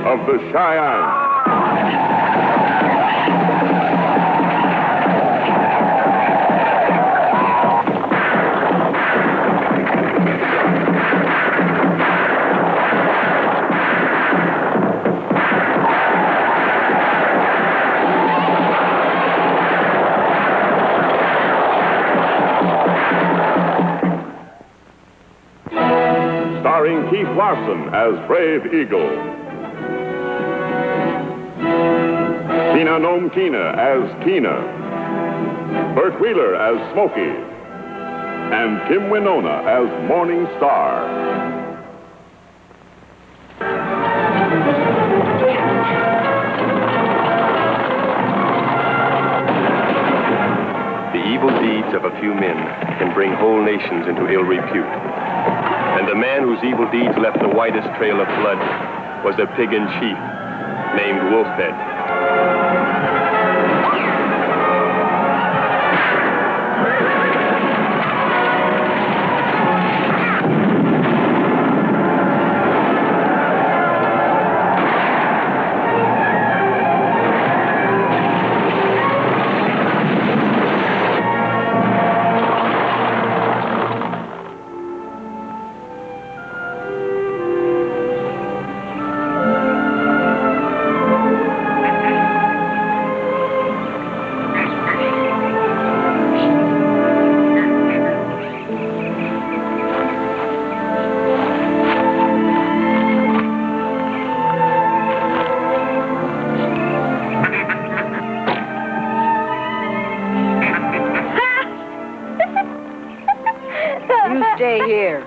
of the Cheyenne. Starring Keith Larson as Brave Eagle. Tina Nome Kina as Kina. Burt Wheeler as Smokey. And Kim Winona as Morning Star. The evil deeds of a few men can bring whole nations into ill repute. And the man whose evil deeds left the whitest trail of blood was a Piegan chief named Wolfhead. Stay here.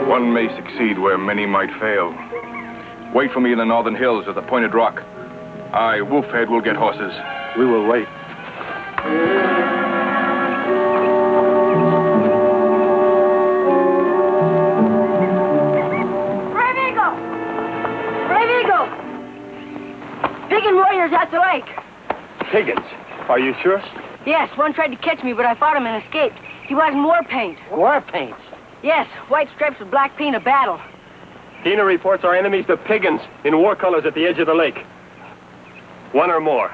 One may succeed where many might fail. Wait for me in the northern hills at the Pointed Rock. I, Wolfhead, will get horses. We will wait. Brave Eagle! Brave Eagle! Piegan warriors at the lake. Piegans? Are you sure? Yes, one tried to catch me, but I fought him and escaped. He was in war paint. War paint? Yes, white stripes with black paint of battle. Kina reports our enemies, the Piegans, in war colors at the edge of the lake. One or more.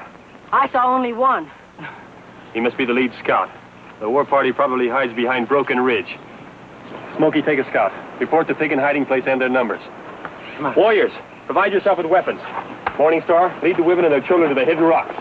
I saw only one. He must be the lead scout. The war party probably hides behind Broken Ridge. Smokey, take a scout. Report the Piegan hiding place and their numbers. Come on. Warriors, provide yourself with weapons. Morning Star, lead the women and their children to the hidden rocks.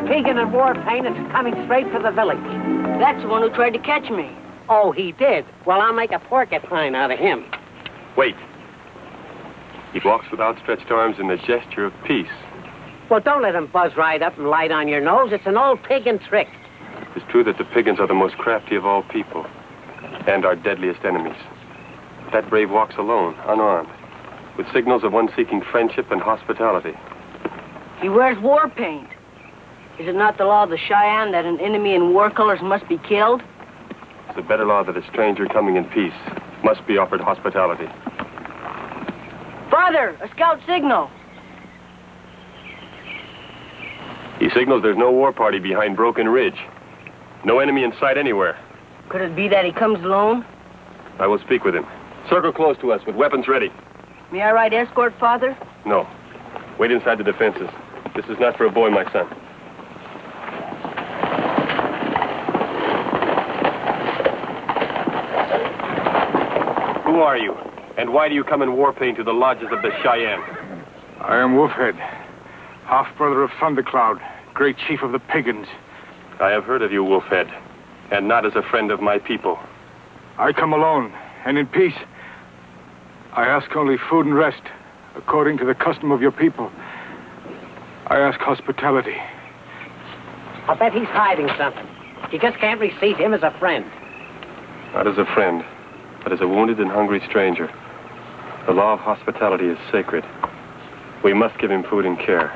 Piegan in war paint is coming straight for the village. That's the one who tried to catch me. Oh, he did? Well, I'll make a porcupine out of him. Wait. He walks with outstretched arms in the gesture of peace. Well, don't let him buzz right up and light on your nose. It's an old Piegan trick. It's true that the Piggins are the most crafty of all people and our deadliest enemies. That brave walks alone, unarmed, with signals of one seeking friendship and hospitality. He wears war paint. Is it not the law of the Cheyenne that an enemy in war colors must be killed? It's a better law that a stranger coming in peace must be offered hospitality. Father, a scout signal. He signals there's no war party behind Broken Ridge. No enemy in sight anywhere. Could it be that he comes alone? I will speak with him. Circle close to us with weapons ready. May I ride escort, Father? No. Wait inside the defenses. This is not for a boy, my son. Who are you? And why do you come in war paint to the lodges of the Cheyenne? I am Wolfhead, half-brother of Thundercloud, great chief of the Piggins. I have heard of you, Wolfhead, and not as a friend of my people. I come alone, and in peace. I ask only food and rest, according to the custom of your people. I ask hospitality. I'll bet he's hiding something. You just can't receive him as a friend. Not as a friend, but as a wounded and hungry stranger. The law of hospitality is sacred. We must give him food and care.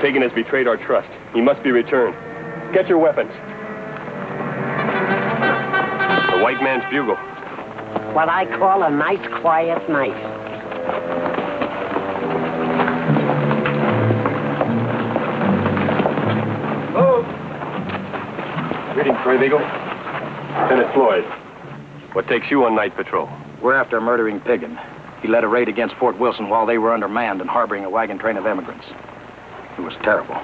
Pagan has betrayed our trust. He must be returned. Get your weapons. The white man's bugle. What I call a nice, quiet night. Greetings, Brave Eagle. Lieutenant Floyd. What takes you on night patrol? We're after a murdering Piggin. He led a raid against Fort Wilson while they were undermanned and harboring a wagon train of emigrants. It was terrible.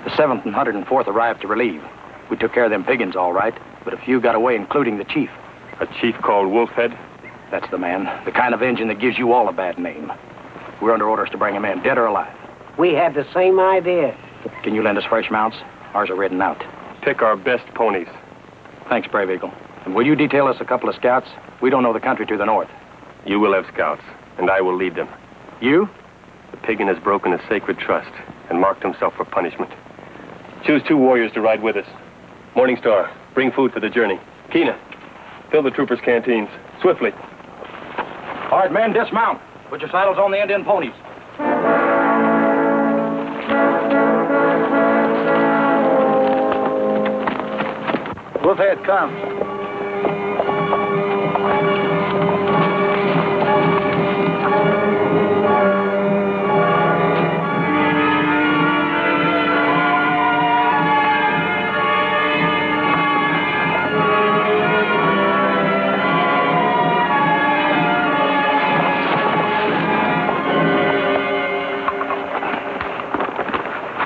The 7th and 104th arrived to relieve. We took care of them Piggins all right, but a few got away, including the chief. A chief called Wolfhead? That's the man. The kind of engine that gives you all a bad name. We're under orders to bring him in, dead or alive. We had the same idea. Can you lend us fresh mounts? Ours are ridden out. Pick our best ponies. Thanks, Brave Eagle. And will you detail us a couple of scouts? We don't know the country to the north. You will have scouts, and I will lead them. You? The Piggin has broken a sacred trust and marked himself for punishment. Choose 2 warriors to ride with us. Morning Star, bring food for the journey. Kina, fill the troopers' canteens. Swiftly. All right, men, dismount. Put your saddles on the Indian ponies. Wolfhead, come.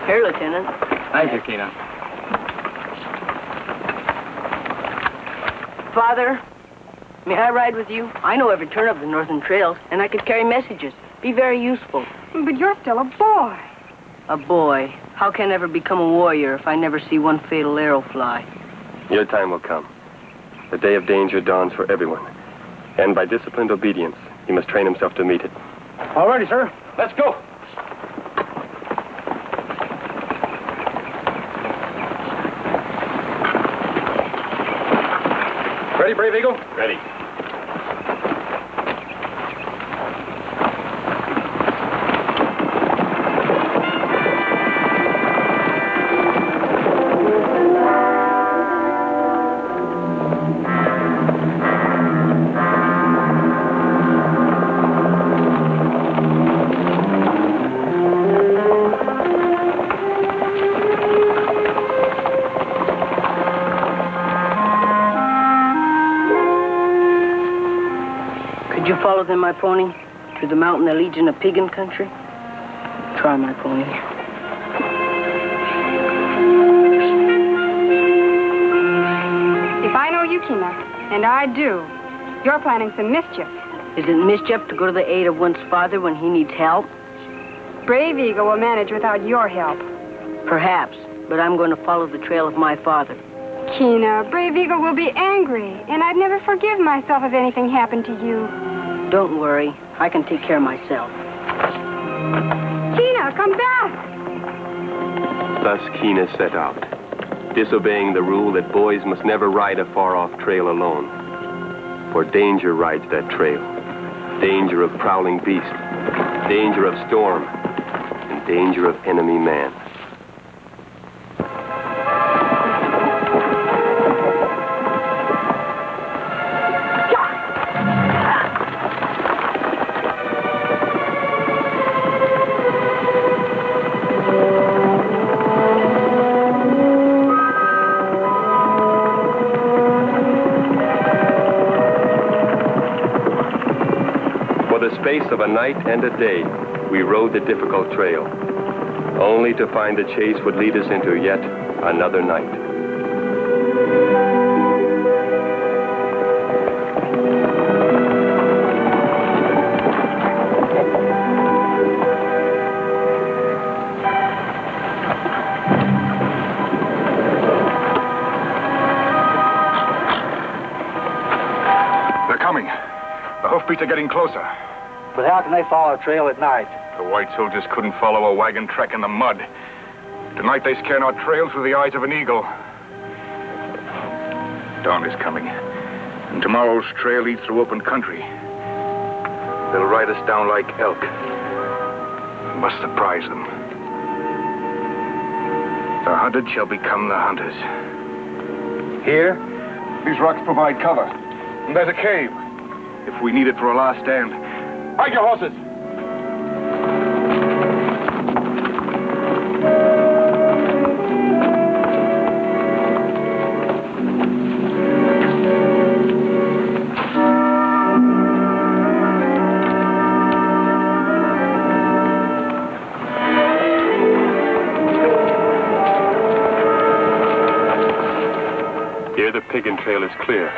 Here, Lieutenant. Thank you, Kina. Father, may I ride with you? I know every turn of the northern trails, and I could carry messages. Be very useful. But you're still a boy. A boy. How can I ever become a warrior if I never see one fatal arrow fly? Your time will come. The day of danger dawns for everyone. And by disciplined obedience, he must train himself to meet it. All righty, sir. Let's go. Ready, Brave Eagle? Ready. Could you follow them, my pony, to the mountain that leads into Piegan country? Try, my pony. If I know you, Kina, and I do, you're planning some mischief. Is it mischief to go to the aid of one's father when he needs help? Brave Eagle will manage without your help. Perhaps, but I'm going to follow the trail of my father. Kina, Brave Eagle will be angry, and I'd never forgive myself if anything happened to you. Don't worry. I can take care of myself. Kina, come back! Thus Kina set out, disobeying the rule that boys must never ride a far-off trail alone. For danger rides that trail. Danger of prowling beast, danger of storm, and danger of enemy man. For the space of a night and a day, we rode the difficult trail, only to find the chase would lead us into yet another night. They're coming. The hoofbeats are getting closer. But how can they follow a trail at night? The white soldiers couldn't follow a wagon track in the mud. Tonight they scan our trail through the eyes of an eagle. Dawn is coming. And tomorrow's trail leads through open country. They'll ride us down like elk. We must surprise them. The hunted shall become the hunters. Here, these rocks provide cover. And there's a cave. If we need it for a last stand. Ride your horses! Here the Piegan trail is clear.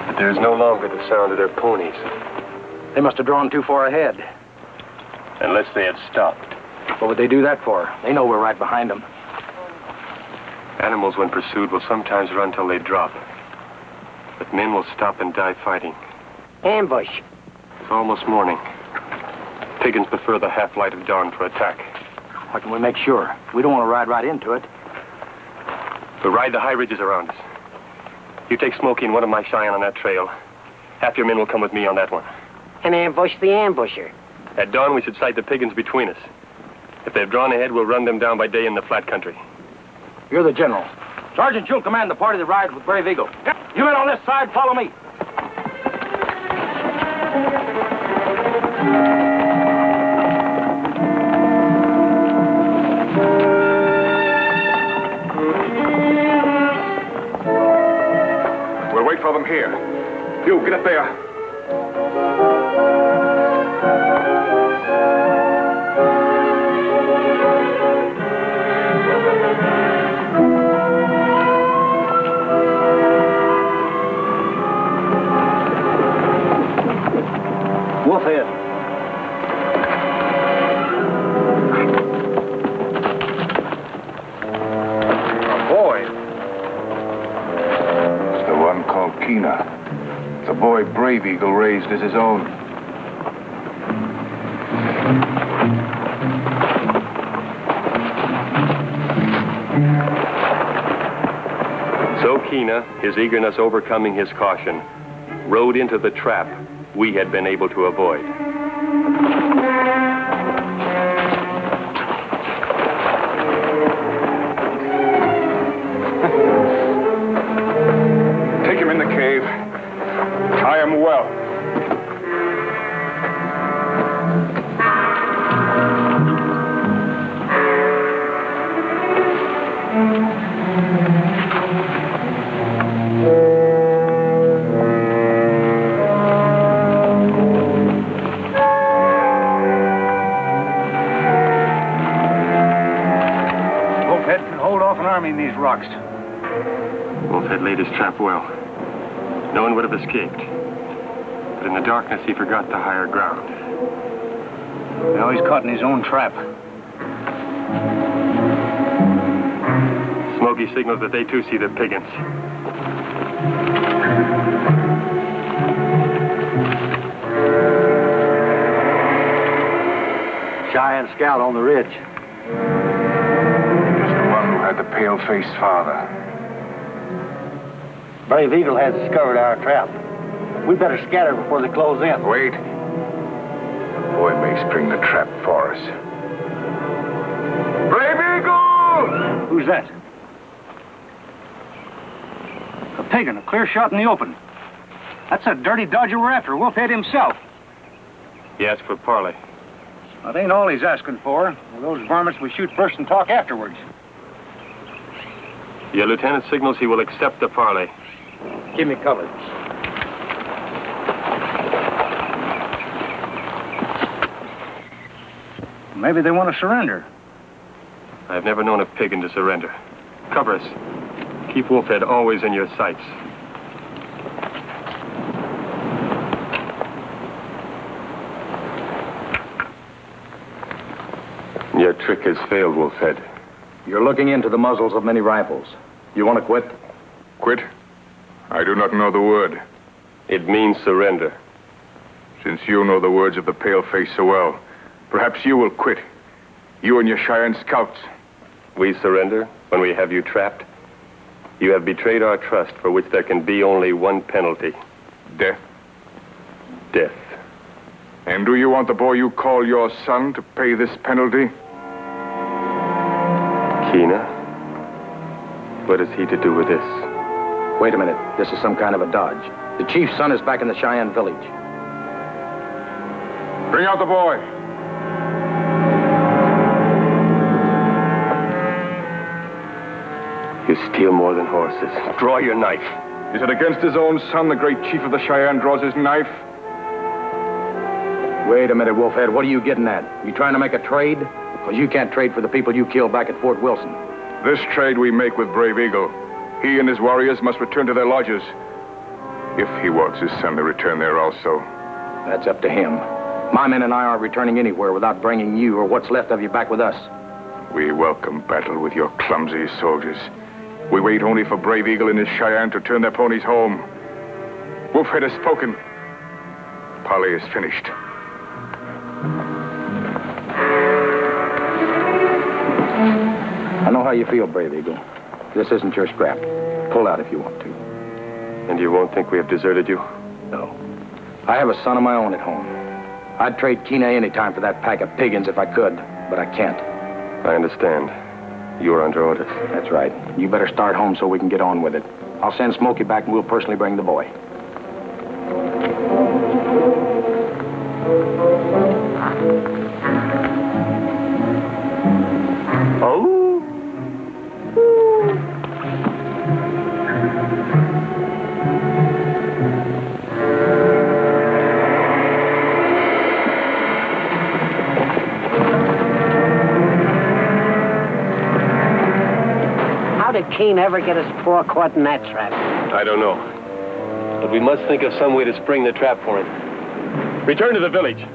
But there is no longer the sound of their ponies. They must have drawn too far ahead. Unless they had stopped. What would they do that for? They know we're right behind them. Animals, when pursued, will sometimes run till they drop. But men will stop and die fighting. Ambush. It's almost morning. Piegans prefer the half-light of dawn for attack. How can we make sure? We don't want to ride right into it. We'll ride the high ridges around us. You take Smokey and one of my Cheyenne on that trail. Half your men will come with me on that one. And ambush the ambusher. At dawn, we should sight the Piegans between us. If they've drawn ahead, we'll run them down by day in the flat country. You're the general. Sergeant, you'll command the party that rides with Brave Eagle. You men on this side, follow me. We'll wait for them here. You, get up there. boy Brave Eagle raised as his own. So Kina, his eagerness overcoming his caution, rode into the trap we had been able to avoid. Take him in the cave. Tie him well. Wolfhead can hold off an army in these rocks. Wolfhead laid his trap well. No one would have escaped. But in the darkness, he forgot the higher ground. Now he's caught in his own trap. Smokey signals that they too see the piggins. Cheyenne scout on the ridge. It was the one who had the pale-faced father. Brave Eagle has discovered our trap. We better scatter before they close in. Wait. The boy may spring the trap for us. Brave Eagle! Who's that? A pagan, a clear shot in the open. That's a dirty dodger we're after, Wolfhead himself. He asked for parley. That ain't all he's asking for. Those varmints we shoot first and talk afterwards. Your lieutenant signals he will accept the parley. Give me cover. Maybe they want to surrender. I've never known a pagan to surrender. Cover us. Keep Wolfhead always in your sights. Your trick has failed, Wolfhead. You're looking into the muzzles of many rifles. You want to quit? Quit? I do not know the word. It means surrender. Since you know the words of the pale-face so well, perhaps you will quit. You and your Cheyenne scouts. We surrender when we have you trapped. You have betrayed our trust, for which there can be only one penalty. Death. Death. And do you want the boy you call your son to pay this penalty? Kina? What has he to do with this? Wait a minute. This is some kind of a dodge. The chief's son is back in the Cheyenne village. Bring out the boy. You steal more than horses. Draw your knife. Is it against his own son the great chief of the Cheyenne draws his knife? Wait a minute, Wolfhead. What are you getting at? You trying to make a trade? Because you can't trade for the people you killed back at Fort Wilson. This trade we make with Brave Eagle. He and his warriors must return to their lodges. If he wants his son to return there also. That's up to him. My men and I aren't returning anywhere without bringing you or what's left of you back with us. We welcome battle with your clumsy soldiers. We wait only for Brave Eagle and his Cheyenne to turn their ponies home. Wolfhead has spoken. Parley is finished. I know how you feel, Brave Eagle. This isn't your scrap. Pull out if you want to. And you won't think we have deserted you? No. I have a son of my own at home. I'd trade Kina any time for that pack of piggins if I could, but I can't. I understand. You're under orders. That's right. You better start home so we can get on with it. I'll send Smokey back and we'll personally bring the boy. Oh? How did Kina ever get us poor caught in that trap? I don't know. But we must think of some way to spring the trap for him. Return to the village.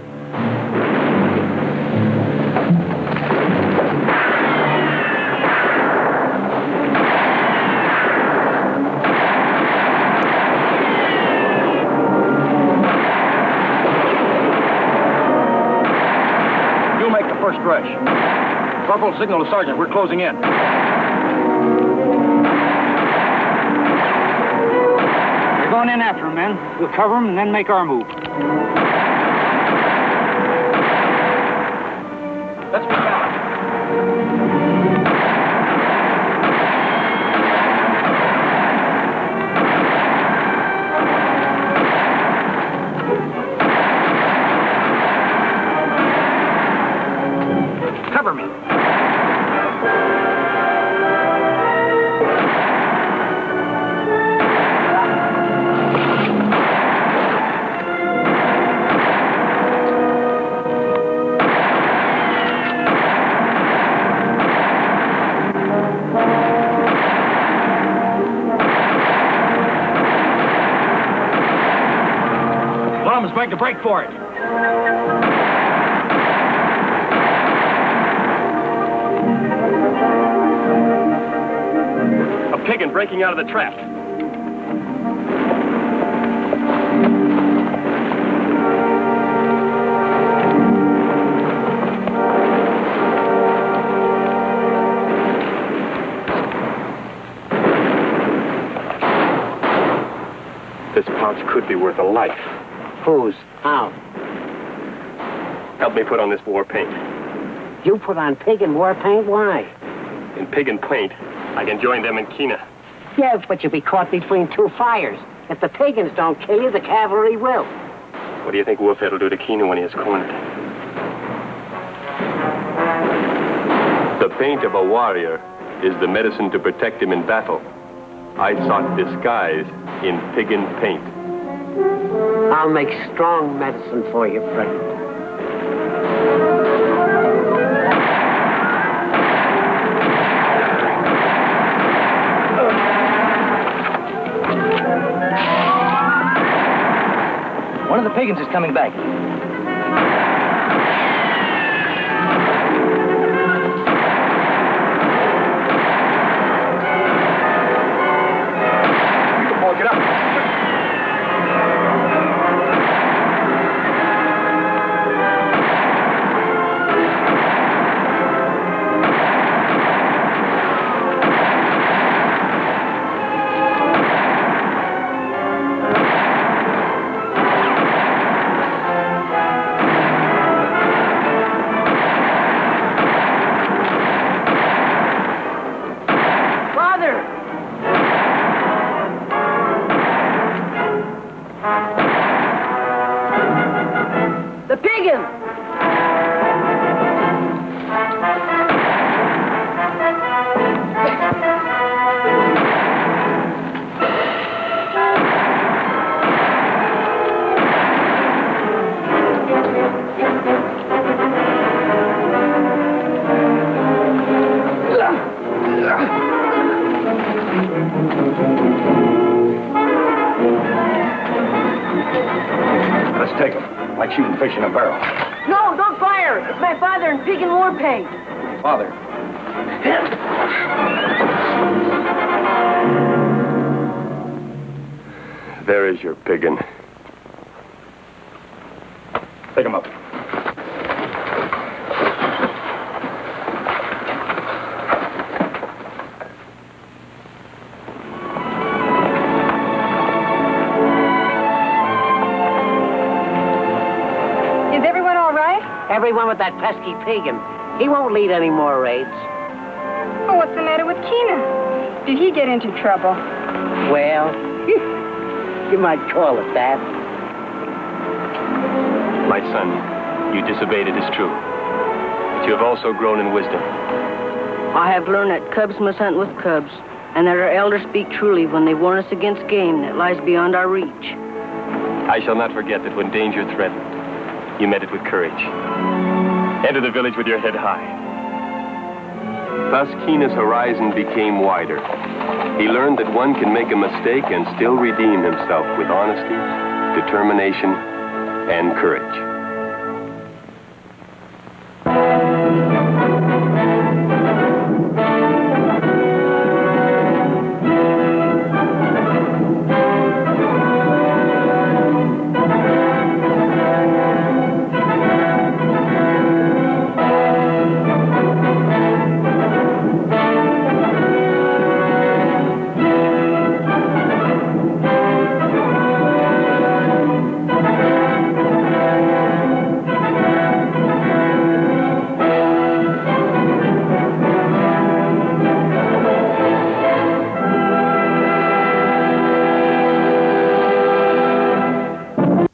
a first rush. Corporal, signal to Sergeant. We're closing in. We're going in after them, men. We'll cover them and then make our move. Let's be gallant. Cover me. One of them's going to break for it. A piggin breaking out of the trap. This pouch could be worth a life. Whose? How? Help me put on this war paint. You put on pig and war paint? Why? In pig and paint, I can join them in Kina. Yeah, but you'll be caught between two fires. If the pagans don't kill you, the cavalry will. What do you think Wolfhead will do to Kina when he is cornered? The paint of a warrior is the medicine to protect him in battle. I sought disguise in piggin paint. I'll make strong medicine for you, friend. One of the pagans is coming back. Get up. The piggin! Let's take him. Like shooting fish in a barrel. No, don't fire! It's my father in pig and war paint. Father. There is your piggin. Take him up. Is everyone all right? Everyone with that pesky pagan. He won't lead any more raids. Oh, what's the matter with Kina? Did he get into trouble? Well, you might call it that. My son, you disobeyed, it is true. But you have also grown in wisdom. I have learned that cubs must hunt with cubs, and that our elders speak truly when they warn us against game that lies beyond our reach. I shall not forget that when danger threatened, you met it with courage. Enter the village with your head high. Thus Kina's horizon became wider. He learned that one can make a mistake and still redeem himself with honesty, determination, and courage.